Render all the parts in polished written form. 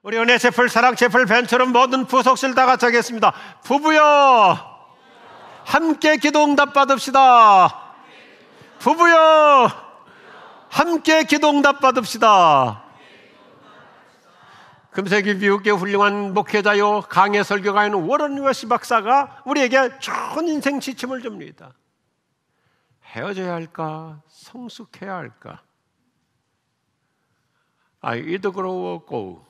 우리 은혜 채플, 사랑 채플, 벤처럼 모든 부속실 다 같이 하겠습니다. 부부여, 함께 기도 응답 받읍시다. 부부여, 함께 기도 응답 받읍시다. 금세기 미국의 훌륭한 목회자요 강해 설교가인 워런 웨시 박사가 우리에게 좋은 인생 지침을 줍니다. 헤어져야 할까, 성숙해야 할까? I either grow or go.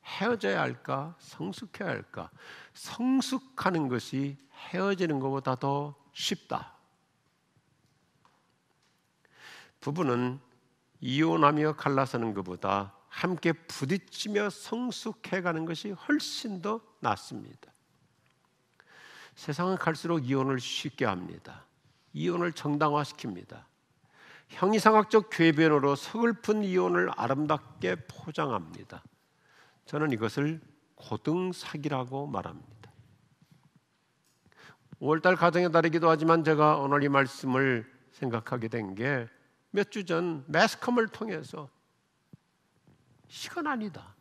헤어져야 할까, 성숙해야 할까? 성숙하는 것이 헤어지는 것보다 더 쉽다. 부부는 이혼하며 갈라서는 것보다 함께 부딪히며 성숙해가는 것이 훨씬 더 낫습니다. 세상은 갈수록 이혼을 쉽게 합니다. 이혼을 정당화시킵니다. 형이상학적 궤변으로 서글픈 이혼을 아름답게 포장합니다. 저는 이것을 고등사기라고 말합니다. 5월달 가정의 달이기도 하지만 제가 오늘 이 말씀을 생각하게 된 게 몇 주 전 매스컴을 통해서 시간 아니다,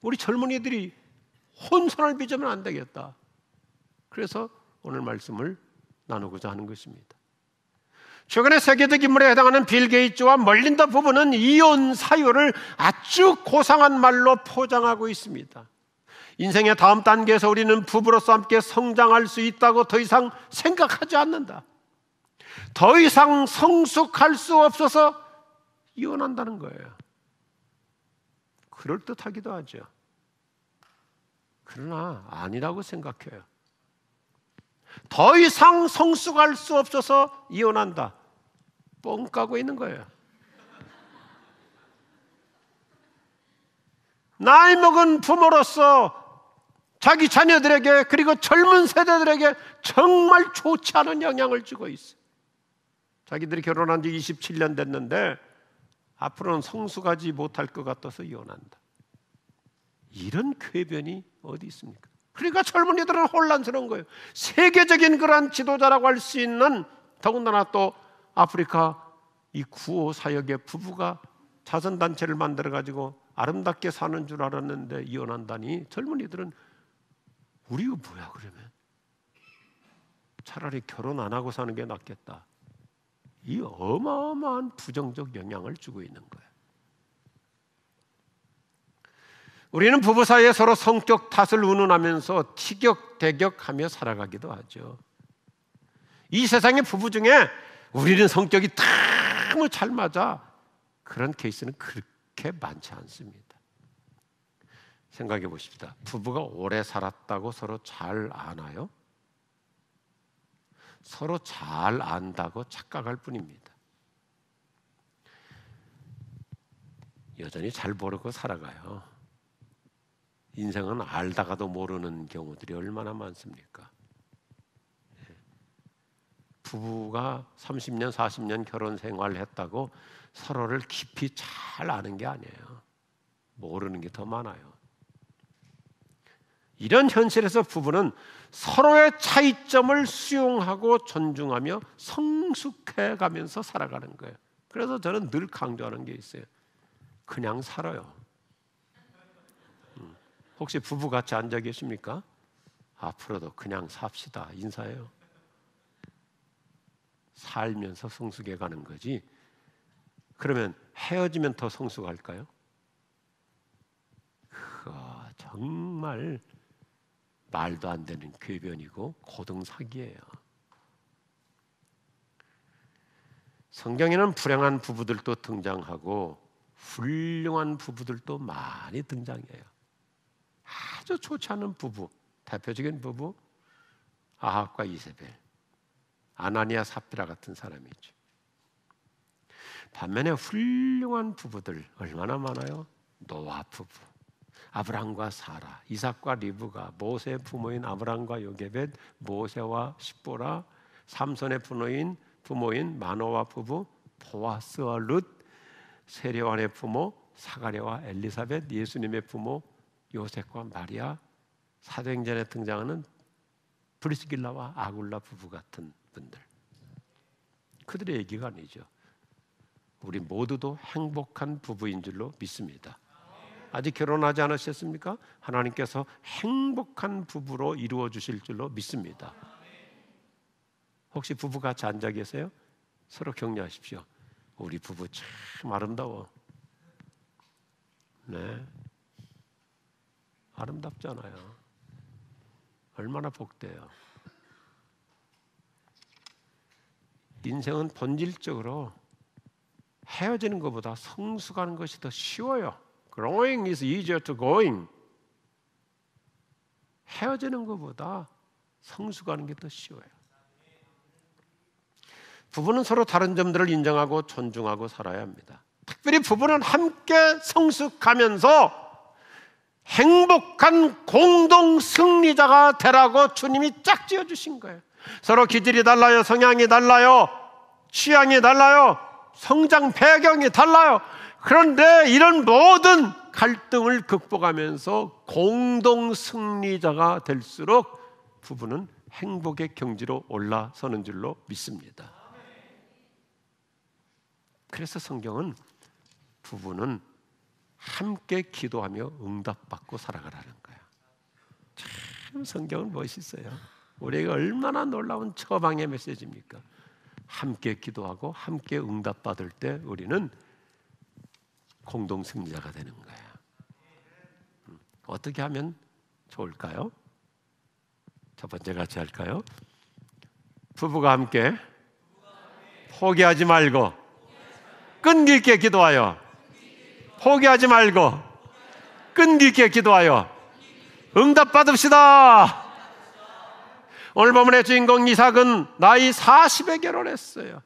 우리 젊은이들이 혼선을 빚으면 안 되겠다, 그래서 오늘 말씀을 나누고자 하는 것입니다. 최근에 세계적 인물에 해당하는 빌 게이츠와 멀린다 부부는 이혼 사유를 아주 고상한 말로 포장하고 있습니다. 인생의 다음 단계에서 우리는 부부로서 함께 성장할 수 있다고 더 이상 생각하지 않는다. 더 이상 성숙할 수 없어서 이혼한다는 거예요. 그럴듯하기도 하죠. 그러나 아니라고 생각해요. 더 이상 성숙할 수 없어서 이혼한다, 뻥 까고 있는 거예요. 나이 먹은 부모로서 자기 자녀들에게, 그리고 젊은 세대들에게 정말 좋지 않은 영향을 주고 있어요. 자기들이 결혼한 지 27년 됐는데 앞으로는 성숙하지 못할 것 같아서 이혼한다. 이런 궤변이 어디 있습니까? 그러니까 젊은이들은 혼란스러운 거예요. 세계적인 그러한 지도자라고 할 수 있는, 더군다나 또 아프리카 이 구호 사역의 부부가 자선단체를 만들어가지고 아름답게 사는 줄 알았는데 이혼한다니, 젊은이들은 우리가 뭐야 그러면? 차라리 결혼 안 하고 사는 게 낫겠다. 이 어마어마한 부정적 영향을 주고 있는 거예요. 우리는 부부 사이에 서로 성격 탓을 운운하면서 티격태격하며 살아가기도 하죠. 이 세상의 부부 중에 우리는 성격이 너무 잘 맞아, 그런 케이스는 그렇게 많지 않습니다. 생각해 보십시다. 부부가 오래 살았다고 서로 잘 아나요? 서로 잘 안다고 착각할 뿐입니다. 여전히 잘 모르고 살아가요. 인생은 알다가도 모르는 경우들이 얼마나 많습니까? 부부가 30년, 40년 결혼 생활을 했다고 서로를 깊이 잘 아는 게 아니에요. 모르는 게 더 많아요. 이런 현실에서 부부는 서로의 차이점을 수용하고 존중하며 성숙해 가면서 살아가는 거예요. 그래서 저는 늘 강조하는 게 있어요. 그냥 살아요. 혹시 부부 같이 앉아 계십니까? 앞으로도 그냥 삽시다 인사해요. 살면서 성숙해 가는 거지. 그러면 헤어지면 더 성숙할까요? 그거 정말 말도 안 되는 궤변이고 고등사기예요. 성경에는 불행한 부부들도 등장하고 훌륭한 부부들도 많이 등장해요. 아주 좋지 않은 부부, 대표적인 부부 아합과 이세벨, 아나니아 삽비라 같은 사람이죠. 반면에 훌륭한 부부들 얼마나 많아요? 노아 부부, 아브람과 사라, 이삭과 리브가, 모세의 부모인 아브람과 요게벳, 모세와 십보라, 삼손의 부모인 마노아 부부, 보아스와 룻, 세례요한의 부모 사가랴와 엘리사벳, 예수님의 부모 요셉과 마리아, 사도행전에 등장하는 브리스길라와 아굴라 부부 같은 분들, 그들의 얘기가 아니죠. 우리 모두도 행복한 부부인 줄로 믿습니다. 아직 결혼하지 않으셨습니까? 하나님께서 행복한 부부로 이루어 주실 줄로 믿습니다. 혹시 부부 같이 앉아 계세요? 서로 격려하십시오. 우리 부부 참 아름다워. 네, 아름답잖아요. 얼마나 복돼요. 인생은 본질적으로 헤어지는 것보다 성숙하는 것이 더 쉬워요. Growing is easier to going. 헤어지는 것보다 성숙하는 게 더 쉬워요. 부부는 서로 다른 점들을 인정하고 존중하고 살아야 합니다. 특별히 부부는 함께 성숙하면서 행복한 공동 승리자가 되라고 주님이 짝지어 주신 거예요. 서로 기질이 달라요. 성향이 달라요. 취향이 달라요. 성장 배경이 달라요. 그런데 이런 모든 갈등을 극복하면서 공동 승리자가 될수록 부부는 행복의 경지로 올라서는 줄로 믿습니다. 그래서 성경은 부부는 함께 기도하며 응답받고 살아가라는 거예요. 참 성경은 멋있어요. 우리에게 얼마나 놀라운 처방의 메시지입니까? 함께 기도하고 함께 응답받을 때 우리는 공동 승리자가 되는 거예요. 어떻게 하면 좋을까요? 첫 번째 같이 할까요? 부부가 함께 포기하지 말고 끈기 있게 기도하여, 포기하지 말고 끈기 있게 기도하여 응답받읍시다. 오늘 본문의 주인공 이삭은 나이 40에 결혼했어요.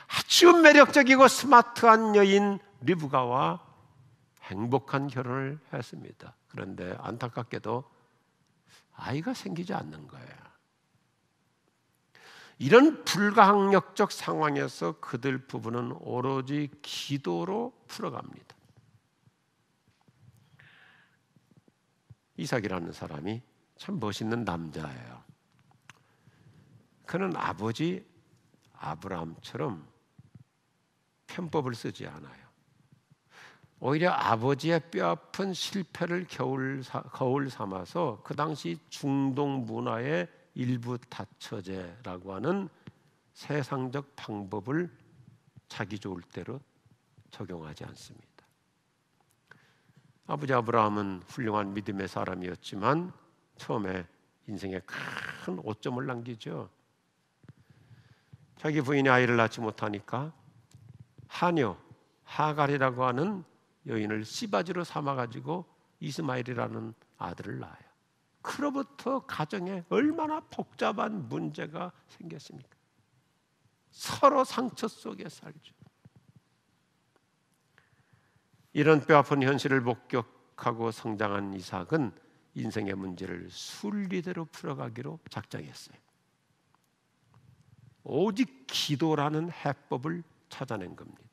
아주 매력적이고 스마트한 여인 리브가와 행복한 결혼을 했습니다. 그런데 안타깝게도 아이가 생기지 않는 거예요. 이런 불가항력적 상황에서 그들 부부는 오로지 기도로 풀어갑니다. 이삭이라는 사람이 참 멋있는 남자예요. 그는 아버지 아브라함처럼 편법을 쓰지 않아요. 오히려 아버지의 뼈아픈 실패를 거울 삼아서 그 당시 중동 문화의 일부 다처제라고 하는 세상적 방법을 자기 좋을 대로 적용하지 않습니다. 아버지 아브라함은 훌륭한 믿음의 사람이었지만 처음에 인생에 큰 오점을 남기죠. 자기 부인이 아이를 낳지 못하니까 하녀 하갈이라고 하는 여인을 씨바지로 삼아가지고 이스마엘이라는 아들을 낳아요. 그로부터 가정에 얼마나 복잡한 문제가 생겼습니까? 서로 상처 속에 살죠. 이런 뼈아픈 현실을 목격하고 성장한 이삭은 인생의 문제를 순리대로 풀어가기로 작정했어요. 오직 기도라는 해법을 찾아낸 겁니다.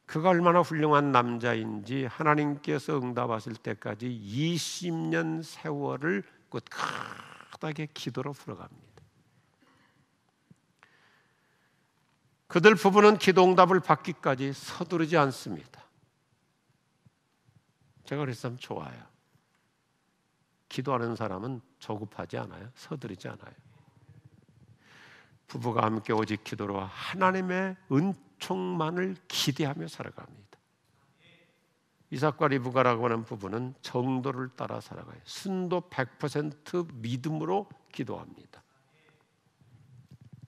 그가 얼마나 훌륭한 남자인지 하나님께서 응답하실 때까지 20년 세월을 꿋꿋하게 기도로 풀어갑니다. 그들 부부는 기도 응답을 받기까지 서두르지 않습니다. 제가 그래서 참 좋아요. 기도하는 사람은 조급하지 않아요. 서두르지 않아요. 부부가 함께 오직 기도로 하나님의 은총만을 기대하며 살아갑니다. 이삭과 리브가라고 하는 부부는 정도를 따라 살아가요. 순도 100% 믿음으로 기도합니다.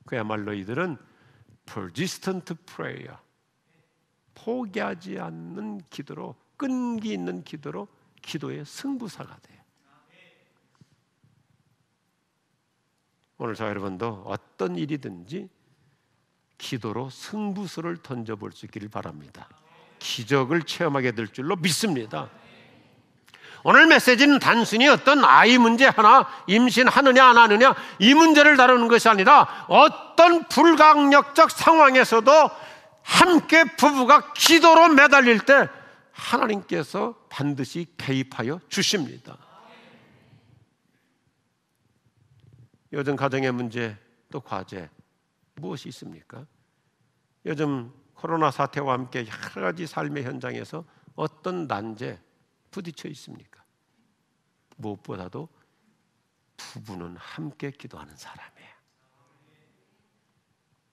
그야말로 이들은 persistent prayer, 포기하지 않는 기도로, 끈기 있는 기도로 기도의 승부사가 돼요. 오늘 저 여러분도 어떤 일이든지 기도로 승부수를 던져볼 수 있기를 바랍니다. 기적을 체험하게 될 줄로 믿습니다. 오늘 메시지는 단순히 어떤 아이 문제 하나, 임신하느냐 안 하느냐 이 문제를 다루는 것이 아니라 어떤 불가항력적 상황에서도 함께 부부가 기도로 매달릴 때 하나님께서 반드시 개입하여 주십니다. 요즘 가정의 문제 또 과제 무엇이 있습니까? 요즘 코로나 사태와 함께 여러 가지 삶의 현장에서 어떤 난제 부딪혀 있습니까? 무엇보다도 부부는 함께 기도하는 사람이에요.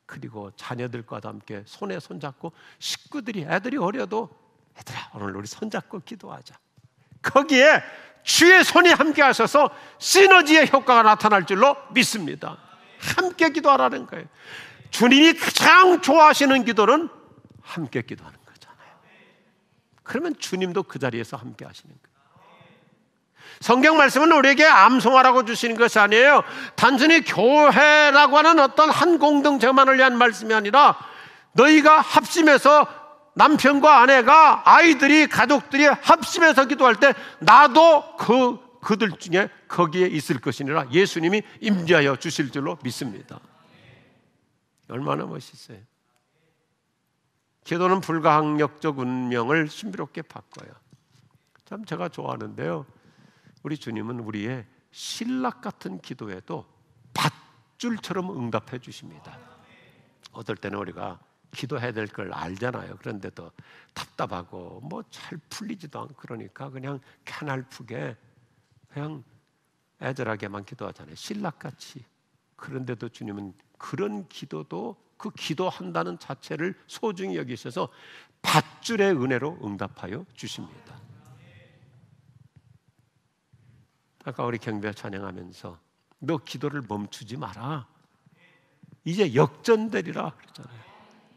그리고 자녀들과도 함께 손에 손잡고, 식구들이, 애들이 어려도 얘들아 오늘 우리 손잡고 기도하자. 거기에 주의 손이 함께 하셔서 시너지의 효과가 나타날 줄로 믿습니다. 함께 기도하라는 거예요. 주님이 가장 좋아하시는 기도는 함께 기도하는 거잖아요. 그러면 주님도 그 자리에서 함께 하시는 거예요. 성경 말씀은 우리에게 암송하라고 주시는 것이 아니에요. 단순히 교회라고 하는 어떤 한 공동체만을 위한 말씀이 아니라 너희가 합심해서, 남편과 아내가, 아이들이, 가족들이 합심해서 기도할 때 나도 그들 중에 거기에 있을 것이니라 예수님이 임재하여 주실 줄로 믿습니다. 얼마나 멋있어요. 기도는 불가항력적 운명을 신비롭게 바꿔요. 참 제가 좋아하는데요, 우리 주님은 우리의 신락 같은 기도에도 밧줄처럼 응답해 주십니다. 어떨 때는 우리가 기도해야 될 걸 알잖아요. 그런데도 답답하고 뭐 잘 풀리지도 않고 그러니까 그냥 캐날프게 그냥 애절하게만 기도하잖아요. 신락같이. 그런데도 주님은 그런 기도도, 그 기도한다는 자체를 소중히 여기셔서 밧줄의 은혜로 응답하여 주십니다. 아까 우리 경배 찬양하면서 너 기도를 멈추지 마라, 이제 역전되리라 그랬잖아요.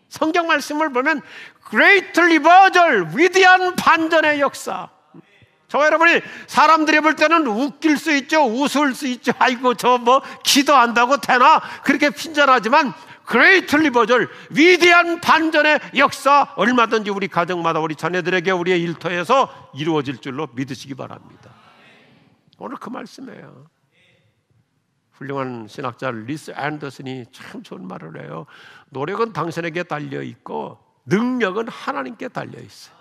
성경 말씀을 보면 Great Reversal, 위대한 반전의 역사. 저와 여러분이 사람들이 볼 때는 웃길 수 있죠, 웃을 수 있죠. 아이고 저 뭐 기도한다고 되나 그렇게 핀잔하지만 Great Reversal, 위대한 반전의 역사, 얼마든지 우리 가정마다, 우리 자녀들에게, 우리의 일터에서 이루어질 줄로 믿으시기 바랍니다. 오늘 그 말씀이에요. 훌륭한 신학자 리스 앤더슨이 참 좋은 말을 해요. 노력은 당신에게 달려 있고 능력은 하나님께 달려 있어요.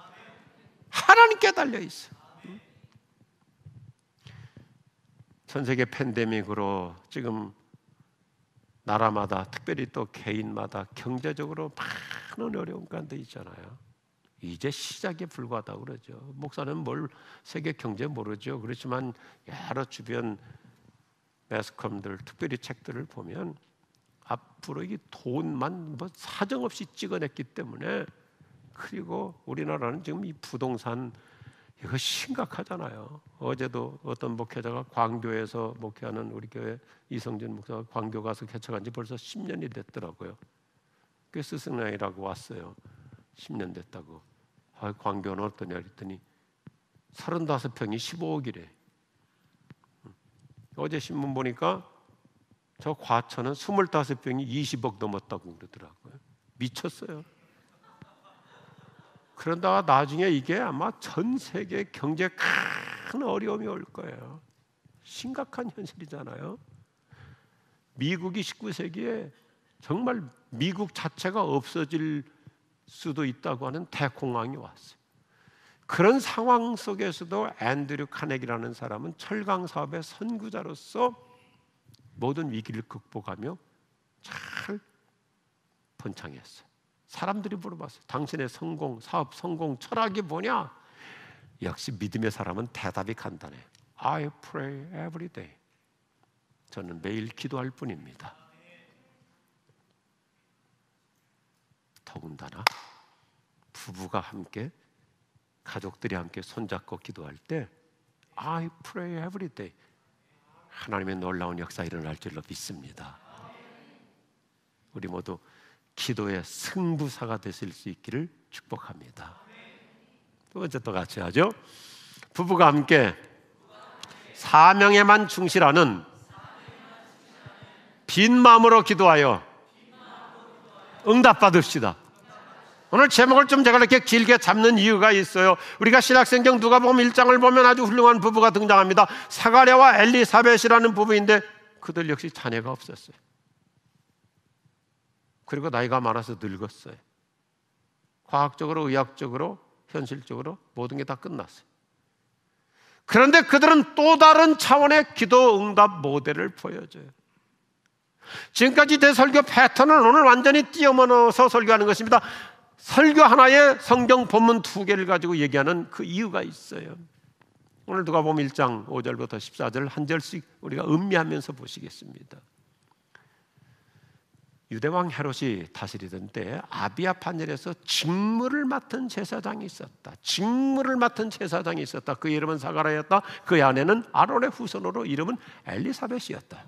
하나님께 달려 있어요. 전 세계 팬데믹으로 지금 나라마다, 특별히 또 개인마다 경제적으로 많은 어려운 가운데 있잖아요. 이제 시작에 불과하다고 그러죠. 목사는 뭘 세계 경제 모르죠. 그렇지만 여러 주변 매스컴들, 특별히 책들을 보면 앞으로 이 돈만 뭐 사정없이 찍어냈기 때문에, 그리고 우리나라는 지금 이 부동산 이거 심각하잖아요. 어제도 어떤 목회자가 광교에서 목회하는 우리 교회 이성진 목사가 광교 가서 개척한 지 벌써 10년이 됐더라고요. 그 스승랑이라고 왔어요. 10년 됐다고. 아, 광교는 어떠냐 그랬더니 35평이 15억이래. 어제 신문 보니까 저 과천은 25평이 20억 넘었다고 그러더라고요. 미쳤어요. 그런다가 나중에 이게 아마 전 세계 경제에 큰 어려움이 올 거예요. 심각한 현실이잖아요. 미국이 19세기에 정말 미국 자체가 없어질 수도 있다고 하는 대공황이 왔어요. 그런 상황 속에서도 앤드류 카네기라는 사람은 철강 사업의 선구자로서 모든 위기를 극복하며 잘 번창했어요. 사람들이 물어봤어요. 당신의 성공, 사업 성공 철학이 뭐냐? 역시 믿음의 사람은 대답이 간단해. I pray every day. 저는 매일 기도할 뿐입니다. 더군다나 부부가 함께, 가족들이 함께 손잡고 기도할 때 I pray every day. 하나님의 놀라운 역사 일어날 줄로 믿습니다. 우리 모두 기도의 승부사가 되실 수 있기를 축복합니다. 두 번째 또 같이 하죠. 부부가 함께 사명에만 충실하는 빈 마음으로 기도하여 응답받읍시다. 오늘 제목을 좀 제가 이렇게 길게 잡는 이유가 있어요. 우리가 신약성경 누가복음 1장을 보면 아주 훌륭한 부부가 등장합니다. 사가랴와 엘리사벳이라는 부부인데 그들 역시 자녀가 없었어요. 그리고 나이가 많아서 늙었어요. 과학적으로, 의학적으로, 현실적으로 모든 게 다 끝났어요. 그런데 그들은 또 다른 차원의 기도 응답 모델을 보여줘요. 지금까지 내 설교 패턴은 오늘 완전히 뛰어넘어서 설교하는 것입니다. 설교 하나에 성경 본문 2개를 가지고 얘기하는 그 이유가 있어요. 오늘 누가복음 1장 5절부터 14절 한 절씩 우리가 음미하면서 보시겠습니다. 유대왕 헤롯이 다스리던 때 아비야 판전에서 직무를 맡은 제사장이 있었다. 직무를 맡은 제사장이 있었다. 그 이름은 사가랴였다. 그의 아내는 아론의 후손으로 이름은 엘리사벳이었다.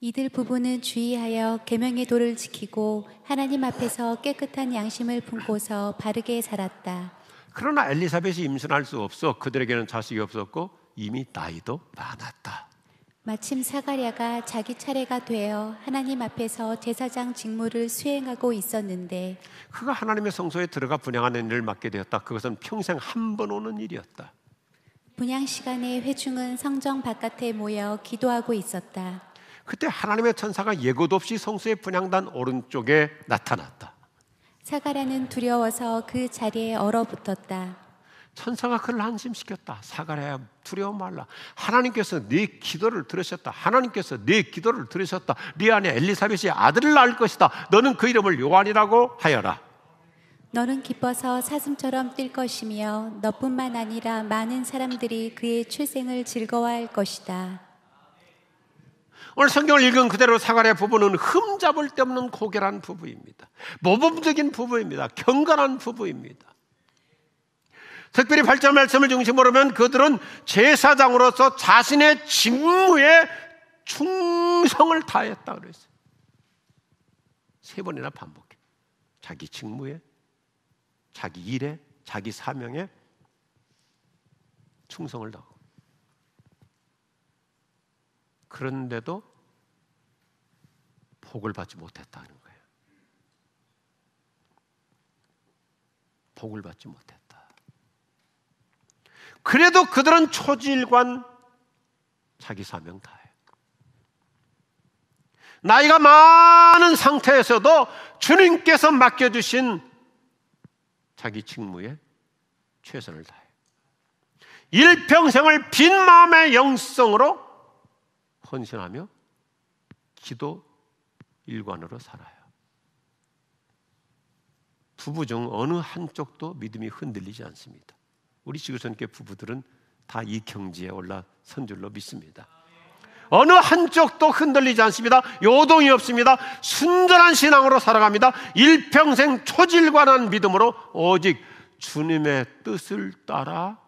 이들 부부는 주의하여 계명의 도를 지키고 하나님 앞에서 깨끗한 양심을 품고서 바르게 살았다. 그러나 엘리사벳이 임신할 수 없어 그들에게는 자식이 없었고 이미 나이도 많았다. 마침 사가랴가 자기 차례가 되어 하나님 앞에서 제사장 직무를 수행하고 있었는데 그가 하나님의 성소에 들어가 분향하는 일을 맡게 되었다. 그것은 평생 한 번 오는 일이었다. 분향 시간에 회중은 성전 바깥에 모여 기도하고 있었다. 그때 하나님의 천사가 예고도 없이 성소의 분향단 오른쪽에 나타났다. 사가랴는 두려워서 그 자리에 얼어붙었다. 천사가 그를 안심시켰다. 사가랴야 두려워 말라. 하나님께서 네 기도를 들으셨다. 하나님께서 네 기도를 들으셨다. 네 안에 엘리사벳이 아들을 낳을 것이다. 너는 그 이름을 요한이라고 하여라. 너는 기뻐서 사슴처럼 뛸 것이며 너뿐만 아니라 많은 사람들이 그의 출생을 즐거워할 것이다. 오늘 성경을 읽은 그대로 사가랴 부부는 흠잡을 데 없는 고결한 부부입니다. 모범적인 부부입니다. 경건한 부부입니다. 특별히 8절 말씀을 중심으로 보면 그들은 제사장으로서 자신의 직무에 충성을 다했다 그랬어요. 3번이나 반복해. 자기 직무에, 자기 일에, 자기 사명에 충성을 다하고. 그런데도 복을 받지 못했다는 거예요. 복을 받지 못했다. 그래도 그들은 초지일관 자기 사명 다해. 나이가 많은 상태에서도 주님께서 맡겨주신 자기 직무에 최선을 다해. 일평생을 빈 마음의 영성으로 헌신하며 기도 일관으로 살아요. 부부 중 어느 한쪽도 믿음이 흔들리지 않습니다. 우리 지구촌교회 부부들은 다 이 경지에 올라선 줄로 믿습니다. 어느 한쪽도 흔들리지 않습니다. 요동이 없습니다. 순전한 신앙으로 살아갑니다. 일평생 초질관한 믿음으로 오직 주님의 뜻을 따라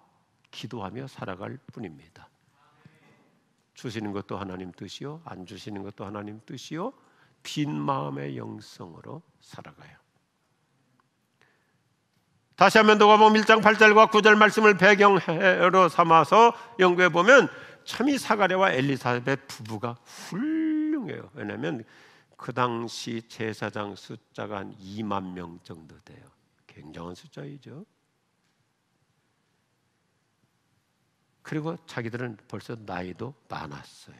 기도하며 살아갈 뿐입니다. 주시는 것도 하나님 뜻이요, 안 주시는 것도 하나님 뜻이요, 빈 마음의 영성으로 살아가요. 다시 한번 누가복음 1장 8절과 9절 말씀을 배경으로 삼아서 연구해 보면 참이 사가랴와 엘리사벳 부부가 훌륭해요. 왜냐하면 그 당시 제사장 숫자가 한 2만 명 정도 돼요. 굉장한 숫자이죠. 그리고 자기들은 벌써 나이도 많았어요.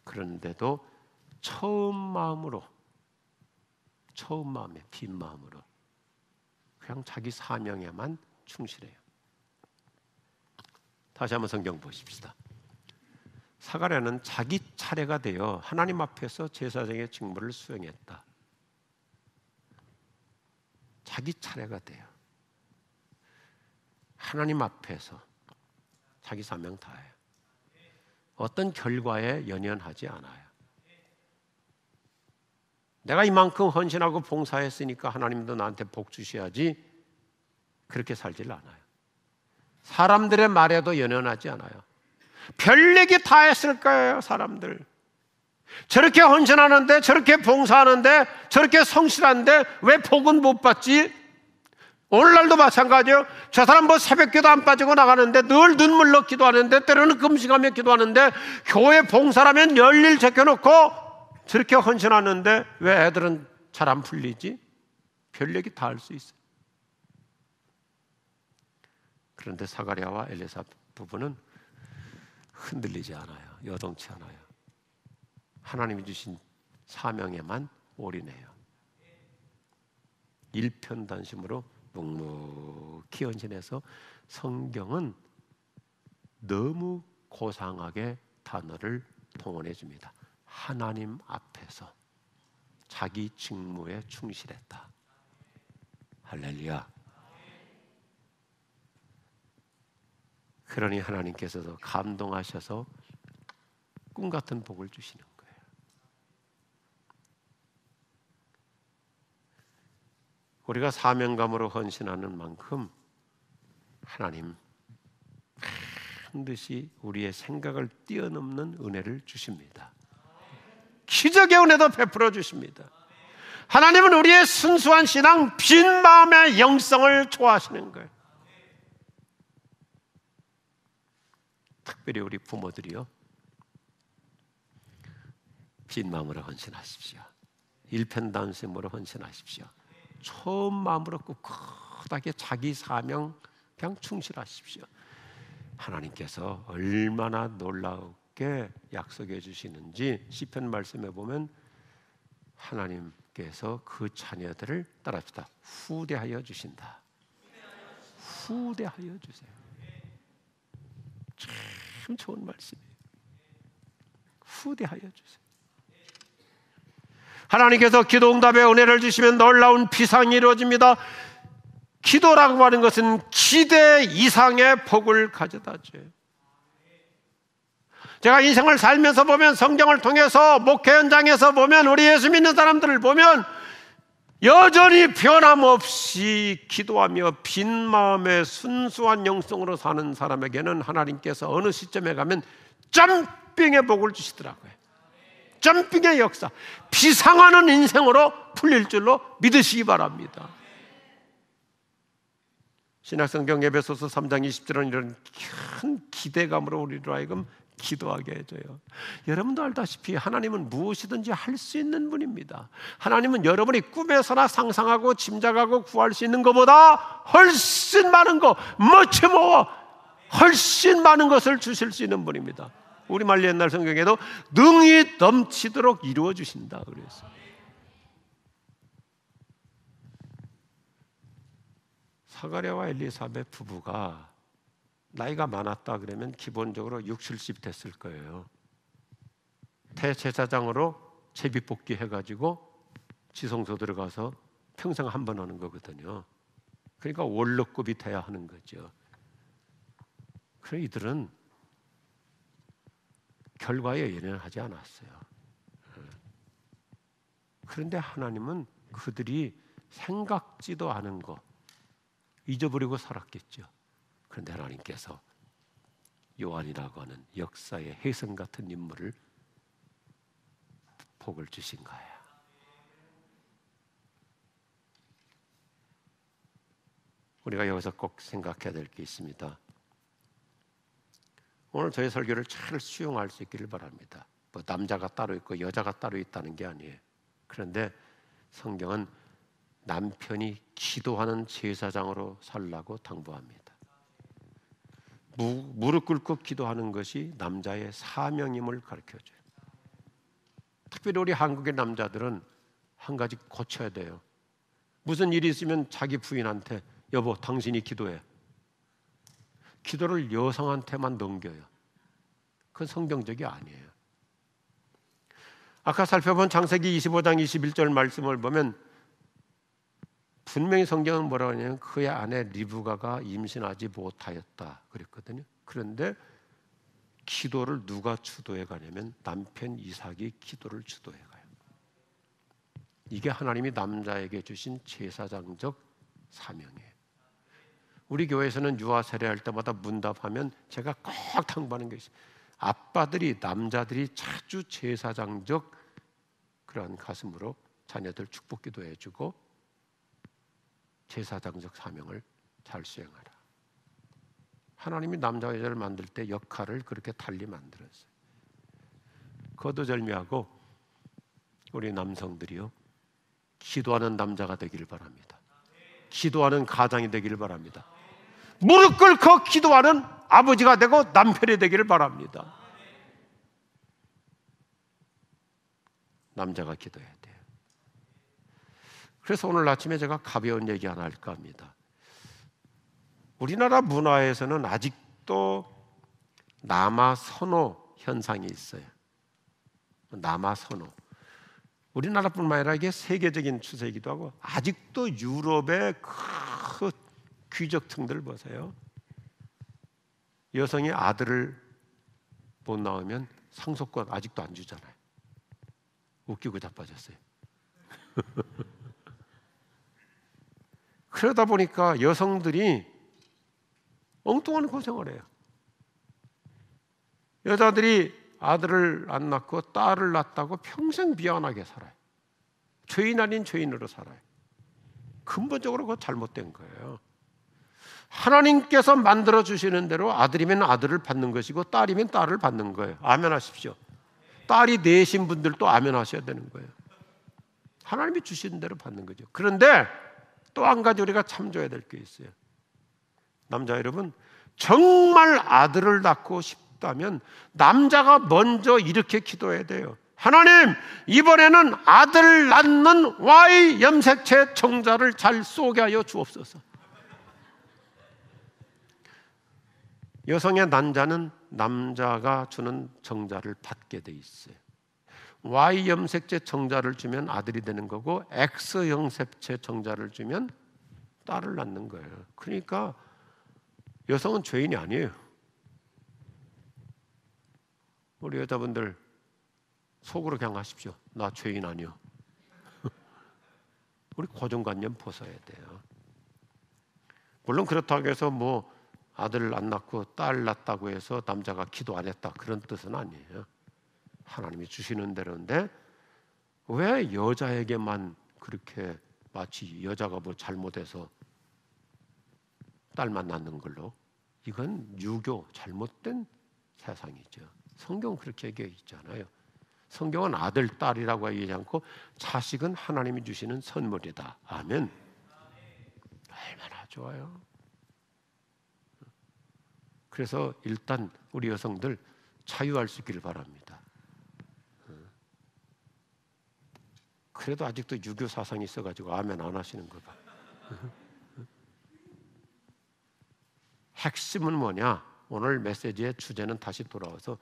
그런데도 처음 마음에 빈 마음으로 그냥 자기 사명에만 충실해요. 다시 한번 성경 보십시다. 사가랴는 자기 차례가 되어 하나님 앞에서 제사장의 직무를 수행했다. 자기 차례가 돼요. 하나님 앞에서 자기 사명 다해요. 어떤 결과에 연연하지 않아요. 내가 이만큼 헌신하고 봉사했으니까 하나님도 나한테 복 주셔야지, 그렇게 살질 않아요. 사람들의 말에도 연연하지 않아요. 별 얘기 다 했을 거예요. 사람들 저렇게 헌신하는데, 저렇게 봉사하는데, 저렇게 성실한데 왜 복은 못 받지? 오늘날도 마찬가지예요. 저 사람 뭐 새벽기도 안 빠지고 나가는데, 늘 눈물로 기도하는데, 때로는 금식하며 기도하는데, 교회 봉사라면 열일 제껴놓고 저렇게 헌신하는데 왜 애들은 잘 안 풀리지? 별 얘기 다 할 수 있어요. 그런데 사가랴와 엘리사벳 부부는 흔들리지 않아요. 여동치 않아요. 하나님이 주신 사명에만 올인해요. 일편단심으로 묵묵히 헌신해서 성경은 너무 고상하게 단어를 동원해 줍니다. 하나님 앞에서 자기 직무에 충실했다. 할렐루야. 그러니 하나님께서도 감동하셔서 꿈 같은 복을 주시는 거예요. 우리가 사명감으로 헌신하는 만큼 하나님 반드시 우리의 생각을 뛰어넘는 은혜를 주십니다. 기적의 은혜도 베풀어 주십니다. 하나님은 우리의 순수한 신앙, 빈 마음의 영성을 좋아하시는 거예요. 특별히 우리 부모들이요, 빈 마음으로 헌신하십시오. 일편단심으로 헌신하십시오. 처음 마음으로 꿋꿋하게 자기 사명 그냥 충실하십시오. 하나님께서 얼마나 놀랍게 약속해 주시는지 시편 말씀에 보면 하나님께서 그 자녀들을 따라합시다. 후대하여 주신다. 후대하여 주세요. 참 좋은 말씀이에요. 후대하여 주세요. 하나님께서 기도 응답의 은혜를 주시면 놀라운 비상이 이루어집니다. 기도라고 하는 것은 기대 이상의 복을 가져다 줘요. 제가 인생을 살면서 보면, 성경을 통해서 목회 현장에서 보면, 우리 예수 믿는 사람들을 보면 여전히 변함없이 기도하며 빈 마음에 순수한 영성으로 사는 사람에게는 하나님께서 어느 시점에 가면 점핑의 복을 주시더라고요. 점핑의 역사, 비상하는 인생으로 풀릴 줄로 믿으시기 바랍니다. 신약성경 에베소서 3장 20절은 이런 큰 기대감으로 우리로 하여금 기도하게 해줘요. 여러분도 알다시피 하나님은 무엇이든지 할 수 있는 분입니다. 하나님은 여러분이 꿈에서나 상상하고 짐작하고 구할 수 있는 것보다 훨씬 많은 것, much more, 훨씬 많은 것을 주실 수 있는 분입니다. 우리말 옛날 성경에도 능히 넘치도록 이루어 주신다 그랬어요. 사가랴와 엘리사벳 부부가 나이가 많았다 그러면 기본적으로 60, 70 됐을 거예요. 대제사장으로 제비뽑기 해가지고 지성소 들어가서 평생 한 번 하는 거거든요. 그러니까 원로급이 돼야 하는 거죠. 그래 이들은 결과에 연연하지 않았어요. 그런데 하나님은 그들이 생각지도 않은 거 잊어버리고 살았겠죠. 그런데 하나님께서 요한이라고 하는 역사의 혜성 같은 인물을 복을 주신 거예요. 우리가 여기서 꼭 생각해야 될 게 있습니다. 오늘 저희 설교를 잘 수용할 수 있기를 바랍니다. 뭐 남자가 따로 있고 여자가 따로 있다는 게 아니에요. 그런데 성경은 남편이 기도하는 제사장으로 살라고 당부합니다. 무릎 꿇고 기도하는 것이 남자의 사명임을 가르쳐줘요. 특별히 우리 한국의 남자들은 한 가지 고쳐야 돼요. 무슨 일이 있으면 자기 부인한테 여보 당신이 기도해. 기도를 여성한테만 넘겨요. 그건 성경적이 아니에요. 아까 살펴본 창세기 25장 21절 말씀을 보면 분명히 성경은 뭐라고 하냐면 그의 아내 리브가가 임신하지 못하였다 그랬거든요. 그런데 기도를 누가 주도해 가냐면 남편 이삭이 기도를 주도해 가요. 이게 하나님이 남자에게 주신 제사장적 사명이에요. 우리 교회에서는 유아 세례할 때마다 문답하면 제가 꼭 당부하는 게 있어요. 아빠들이, 남자들이 자주 제사장적 그러한 가슴으로 자녀들 축복 기도해 주고 제사장적 사명을 잘 수행하라. 하나님이 남자와 여자를 만들 때 역할을 그렇게 달리 만들었어요. 거두절미하고 우리 남성들이요, 기도하는 남자가 되기를 바랍니다. 기도하는 가장이 되기를 바랍니다. 무릎 꿇고 기도하는 아버지가 되고 남편이 되기를 바랍니다. 남자가 기도해야 돼요. 그래서 오늘 아침에 제가 가벼운 얘기 하나 할까 합니다. 우리나라 문화에서는 아직도 남아 선호 현상이 있어요. 남아 선호. 우리나라뿐만 아니라 이게 세계적인 추세이기도 하고, 아직도 유럽의 그 귀족층들 보세요. 여성이 아들을 못 낳으면 상속권 아직도 안 주잖아요. 웃기고 자빠졌어요. 그러다 보니까 여성들이 엉뚱한 고생을 해요. 여자들이 아들을 안 낳고 딸을 낳았다고 평생 미안하게 살아요. 죄인 아닌 죄인으로 살아요. 근본적으로 그거 잘못된 거예요. 하나님께서 만들어주시는 대로 아들이면 아들을 받는 것이고 딸이면 딸을 받는 거예요. 아멘 하십시오. 딸이 넷인 분들도 아멘 하셔야 되는 거예요. 하나님이 주시는 대로 받는 거죠. 그런데 또 한 가지 우리가 참조해야 될 게 있어요. 남자 여러분, 정말 아들을 낳고 싶다면 남자가 먼저 이렇게 기도해야 돼요. 하나님, 이번에는 아들 낳는 Y 염색체 정자를 잘 쏘게 하여 주옵소서. 여성의 난자는 남자가 주는 정자를 받게 돼 있어요. Y 염색체 정자를 주면 아들이 되는 거고, X 염색체 정자를 주면 딸을 낳는 거예요. 그러니까 여성은 죄인이 아니에요. 우리 여자분들 속으로 그냥 하십시오. 나 죄인 아니요. 우리 고정관념 벗어야 돼요. 물론 그렇다고 해서 뭐 아들을 안 낳고 딸 낳았다고 해서 남자가 기도 안 했다, 그런 뜻은 아니에요. 하나님이 주시는 대로인데 왜 여자에게만 그렇게 마치 여자가 뭐 잘못해서 딸만 낳는 걸로? 이건 유교, 잘못된 세상이죠. 성경은 그렇게 얘기해 있잖아요. 성경은 아들, 딸이라고 얘기하지 않고 자식은 하나님이 주시는 선물이다. 아멘. 얼마나 좋아요. 그래서 일단 우리 여성들 자유할 수 있기를 바랍니다. 그래도 아직도 유교 사상이 있어가지고 아멘 안 하시는 거 봐. 핵심은 뭐냐? 오늘 메시지의 주제는 다시 돌아와서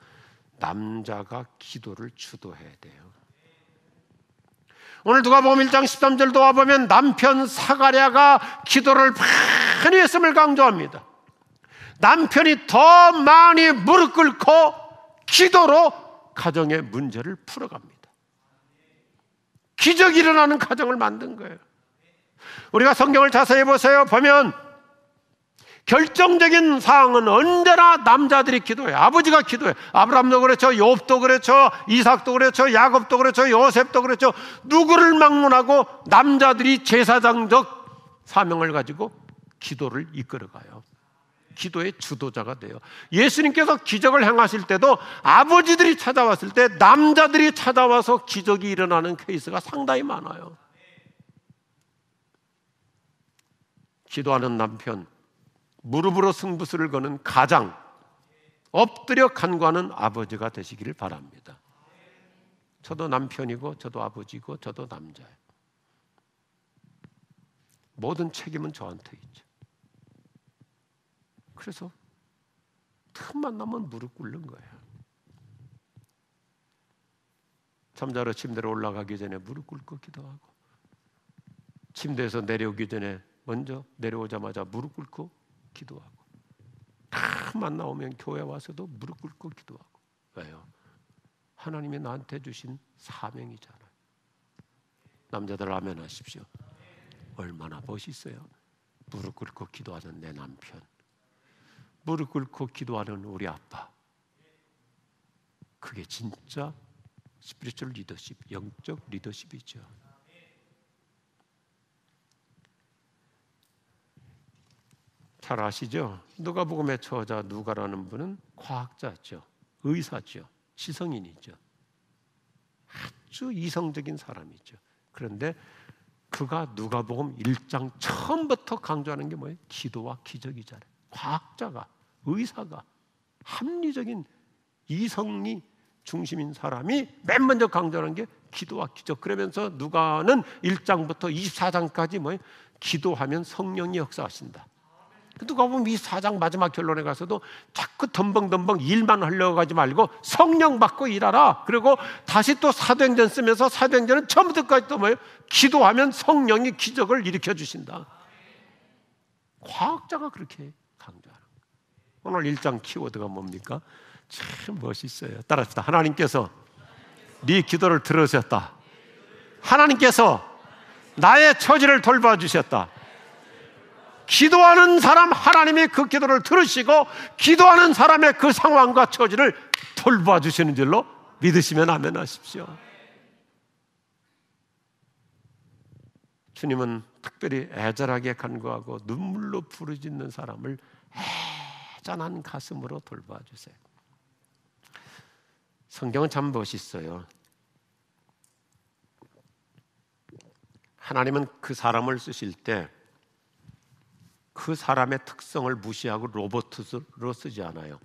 남자가 기도를 주도해야 돼요. 오늘 누가복음 1장 13절도 와보면 남편 사가랴가 기도를 많이 했음을 강조합니다. 남편이 더 많이 무릎 꿇고 기도로 가정의 문제를 풀어갑니다. 기적이 일어나는 가정을 만든 거예요. 우리가 성경을 자세히 보세요. 보면 결정적인 사항은 언제나 남자들이 기도해요. 아버지가 기도해요. 아브라함도 그렇죠. 욥도 그렇죠. 이삭도 그렇죠. 야곱도 그렇죠. 요셉도 그렇죠. 누구를 막론하고 남자들이 제사장적 사명을 가지고 기도를 이끌어가요. 기도의 주도자가 돼요. 예수님께서 기적을 행하실 때도 아버지들이 찾아왔을 때 남자들이 찾아와서 기적이 일어나는 케이스가 상당히 많아요. 기도하는 남편, 무릎으로 승부수를 거는 가장, 엎드려 간구하는 아버지가 되시기를 바랍니다. 저도 남편이고 저도 아버지고 저도 남자예요. 모든 책임은 저한테 있죠. 그래서 틈만 나면 무릎 꿇는 거예요. 잠자러 침대로 올라가기 전에 무릎 꿇고 기도하고, 침대에서 내려오기 전에 먼저 내려오자마자 무릎 꿇고 기도하고, 틈만 나오면 교회 와서도 무릎 꿇고 기도하고. 왜요? 하나님이 나한테 주신 사명이잖아요. 남자들 아멘 하십시오. 얼마나 멋있어요. 무릎 꿇고 기도하는 내 남편, 무릎 꿇고 기도하는 우리 아빠. 그게 진짜 스피리추얼 리더십, 영적 리더십이죠. 잘 아시죠? 누가복음의 저자 누가라는 분은 과학자죠. 의사죠. 지성인이죠. 아주 이성적인 사람이죠. 그런데 그가 누가복음 1장 처음부터 강조하는 게 뭐예요? 기도와 기적이잖아요. 과학자가, 의사가, 합리적인 이성이 중심인 사람이 맨 먼저 강조하는 게 기도와 기적. 그러면서 누가는 1장부터 24장까지 뭐예요? 기도하면 성령이 역사하신다. 누가 보면 이 4장 마지막 결론에 가서도 자꾸 덤벙덤벙 일만 하려고 하지 말고 성령 받고 일하라. 그리고 다시 또 사도행전 쓰면서 사도행전은 처음부터까지 또 뭐예요? 기도하면 성령이 기적을 일으켜 주신다. 과학자가 그렇게 강조하는 거예요. 오늘 1장 키워드가 뭡니까? 참 멋있어요. 따라합시다. 하나님께서 네 기도를 들으셨다. 하나님께서 나의 처지를 돌봐주셨다. 기도하는 사람 하나님이 그 기도를 들으시고 기도하는 사람의 그 상황과 처지를 돌봐주시는 줄로 믿으시면 아멘 하십시오. 주님은 특별히 애절하게 간구하고 눈물로 부르짖는 사람을 애잔한 가슴으로 돌봐주세요. 성경은 참 멋있어요. 하나님은 그 사람을 쓰실 때 그 사람의 특성을 무시하고 로봇으로 쓰지 않아요.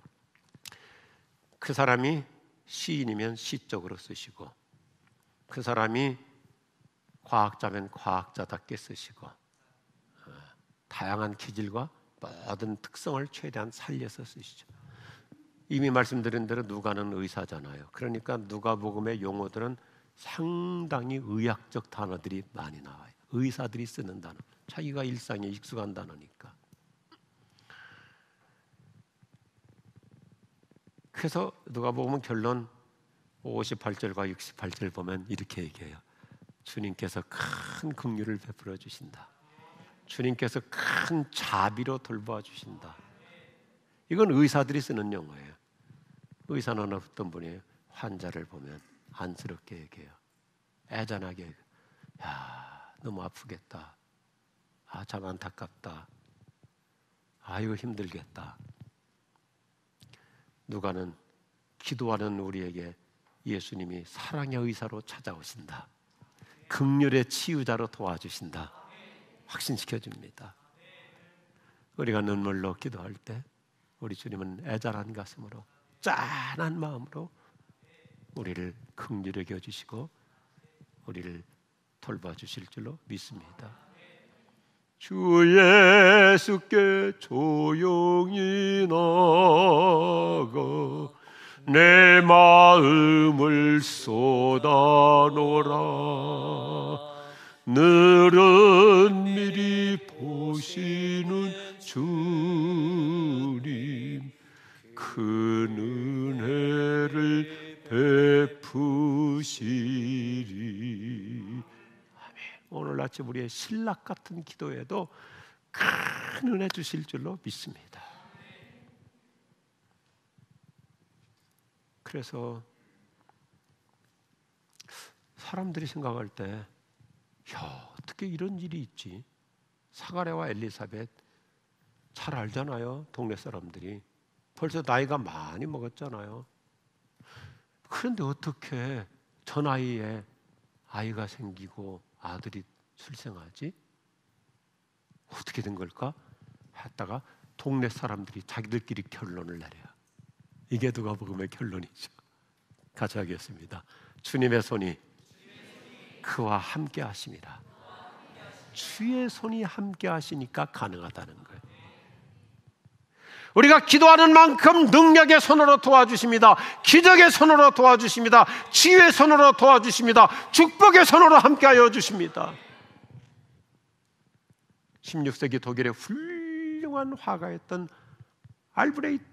그 사람이 시인이면 시적으로 쓰시고, 그 사람이 과학자면 과학자답게 쓰시고, 다양한 기질과 모든 특성을 최대한 살려서 쓰시죠. 이미 말씀드린 대로 누가는 의사잖아요. 그러니까 누가복음의 용어들은 상당히 의학적 단어들이 많이 나와요. 의사들이 쓰는 단어, 자기가 일상에 익숙한 단어니까. 그래서 누가복음은 결론 58절과 68절 보면 이렇게 얘기해요. 주님께서 큰 긍휼을 베풀어 주신다. 주님께서 큰 자비로 돌봐 주신다. 이건 의사들이 쓰는 용어예요. 의사는 어떤 분이에요? 환자를 보면 안쓰럽게 얘기해요. 애잔하게 얘기해요. 야, 너무 아프겠다. 아, 참 안타깝다. 아, 이거 힘들겠다. 누가는 기도하는 우리에게 예수님이 사랑의 의사로 찾아오신다. 긍휼의 치유자로 도와주신다. 확신시켜줍니다. 우리가 눈물로 기도할 때 우리 주님은 애잔한 가슴으로 짠한 마음으로 우리를 긍휼히 여겨주시고 우리를 돌봐주실 줄로 믿습니다. 주 예수께 조용히 나가 내 마음을 쏟아놓으라. 늘은 미리 보시는 주님 큰 은혜를 베푸시리. 아멘. 오늘 아침 우리의 신락 같은 기도에도 큰 은혜 주실 줄로 믿습니다. 그래서 사람들이 생각할 때 야, 어떻게 이런 일이 있지? 사가랴와 엘리사벳 잘 알잖아요. 동네 사람들이 벌써 나이가 많이 먹었잖아요. 그런데 어떻게 저 나이에 아이가 생기고 아들이 출생하지? 어떻게 된 걸까? 했다가 동네 사람들이 자기들끼리 결론을 내려요. 이게 누가복음의 결론이죠. 같이 하겠습니다. 주님의 손이 그와 함께 하심이라. 주의 손이 함께 하시니까 가능하다는 거예요. 우리가 기도하는 만큼 능력의 손으로 도와주십니다. 기적의 손으로 도와주십니다. 치유의 손으로 도와주십니다. 축복의 손으로 함께하여 주십니다. 16세기 독일의 훌륭한 화가였던 알브레히트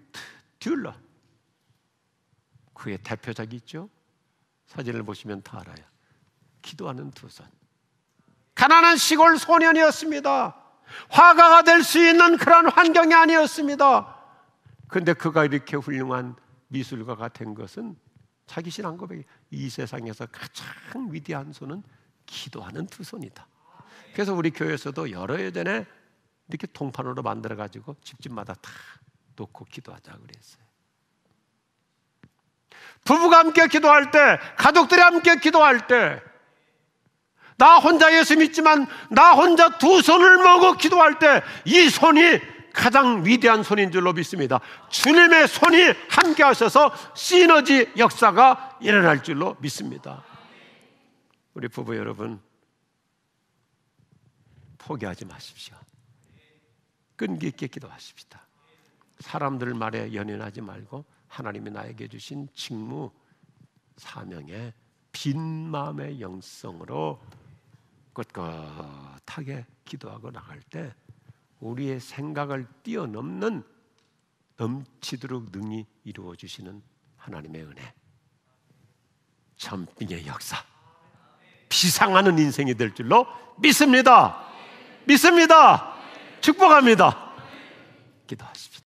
듈러, 그의 대표작이 있죠. 사진을 보시면 다 알아요. 기도하는 두 손. 가난한 시골 소년이었습니다. 화가가 될 수 있는 그런 환경이 아니었습니다. 그런데 그가 이렇게 훌륭한 미술가가 된 것은 자기 신앙 고백이 이 세상에서 가장 위대한 손은 기도하는 두 손이다. 그래서 우리 교회에서도 여러 해 전에 이렇게 동판으로 만들어가지고 집집마다 다 놓고 기도하자고 그랬어요. 부부가 함께 기도할 때, 가족들이 함께 기도할 때, 나 혼자 예수 믿지만 나 혼자 두 손을 모으고 기도할 때 이 손이 가장 위대한 손인 줄로 믿습니다. 주님의 손이 함께 하셔서 시너지 역사가 일어날 줄로 믿습니다. 우리 부부 여러분, 포기하지 마십시오. 끈기 있게 기도하십시다. 사람들 말에 연연하지 말고 하나님이 나에게 주신 직무, 사명에 빈 마음의 영성으로 꿋꿋하게 기도하고 나갈 때 우리의 생각을 뛰어넘는 넘치도록 능히 이루어 주시는 하나님의 은혜, 천빙의 역사, 비상하는 인생이 될 줄로 믿습니다. 믿습니다. 축복합니다. 기도하십시다.